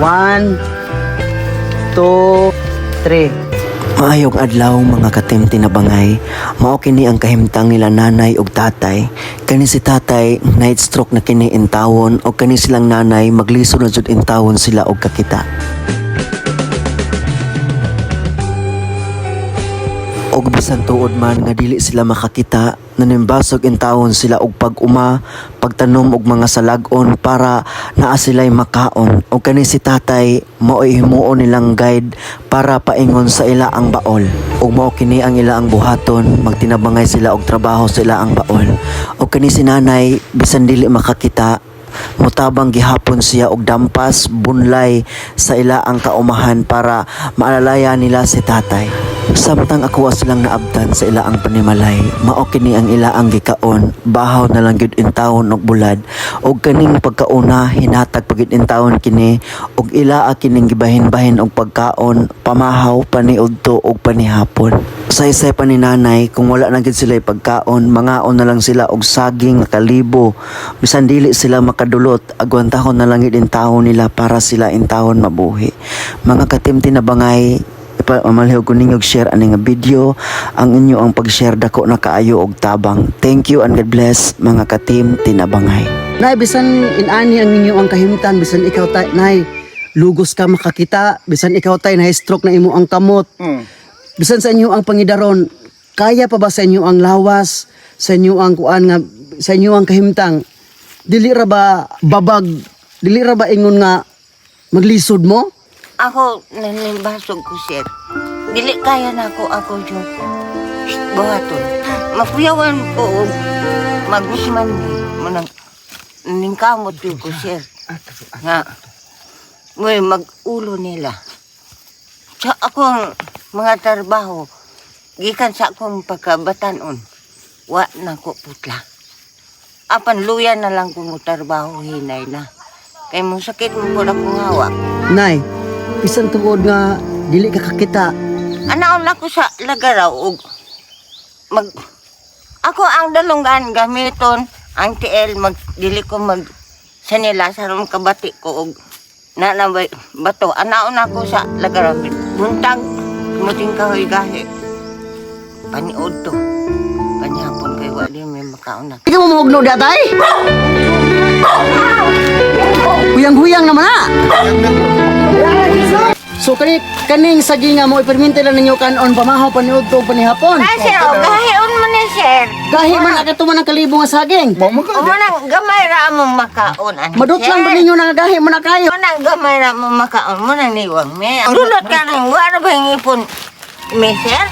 1, 2, 3. Maayong adlaw mga katim tinabangay, mao kini ang kahimtang nila nanay ug tatay. Kani si tatay night stroke na kini intawon o kani silang nanay maglisod na jud intawon sila og kakita. Og bisan tuod man nga dili sila makakita, nanimbasog intawon sila og pag-uma, pagtanom og mga salag-on para naa sila'y makaon. Og kani si tatay mao'y himuon nilang guide para paingon sa ila ang baol. Og mao kini ang ila ang buhaton, magtinabangay sila og trabaho sa ila ang baol. Og kani si nanay bisan dili makakita, mutabang gihapon siya og dampas bunlay sa ila ang kaumahan para maalalayan nila si tatay. Samtang ako silang naabtan sa ila ang panimalay, mao kini ang ila ang gikaon, bahaw na lang gyud intawon og bulad. Og kaning pagkauna hinatag pagid intawon kini og ila kining gibahin-bahin og pagkaon, pamahaw paniudto og panihapon. Say-say pa ni nanay kung wala na gid sila pagkaon, mangaon na lang sila og saging nga kalibo. Bisan dili sila makadulot, agwantahon na lang gid intawon nila para sila intawon mabuhi. Mga katim tinabangay, mamalihog ko ninyo share ani nga video. Ang inyo ang pag-share dako na kaayo og tabang. Thank you and God bless mga katim tinabangay. Nay, bisan inani ang inyo ang kahimtang, bisan ikaw tay, nay, lugos ka makakita, bisan ikaw tay na stroke na imo ang kamot. Bisan sa inyo ang pangidaron, kaya pa ba sa inyo ang lawas, sa inyo ang kuan nga, sa inyo ang kahimtang? Dili ra ba babag, dili ra ba ingon nga maglisod mo? Ako, nanimbasog ko, sir. Dili kaya na ako yung buhaton. Mapuyawan ko, magusman mo nang ningkamot yun ko, sir. Nga, may mag-ulo nila. Sa akong mga trabaho, gikan sa akong pagkabatanon, wa na ko putla. Apan luya na lang kung trabaho, hinay na. Kaya mong sakit mo po na kong hawak. Nay, bisan tungod nga dili ka kakita. Anaon ako sa lagaraw og ako ang dalunggan gamiton ang TL dili ko mag sanila sa ron kabati ko og nanabay bato. Anaon ako sa lagaraw buntag muting kahoy gahi paniod to panyapon kay wali may makaon na. Ikaw mo maugno datay? Huyang-huyang naman na. So kaning saginga mo iperminti lang ninyo kanon pamahaw paniudto panihapon. Ay sir, gahion man ni sir. Gahi man ato man ang kalibo nga saging. O mo nang gamay ra mo makaon an. Madutlan ba ninyo nga gahi man na kayo? Mo nang gamay ra mo makaon mo nang niwang me. Ang dulot ka nang wala ba yung ipon me sir?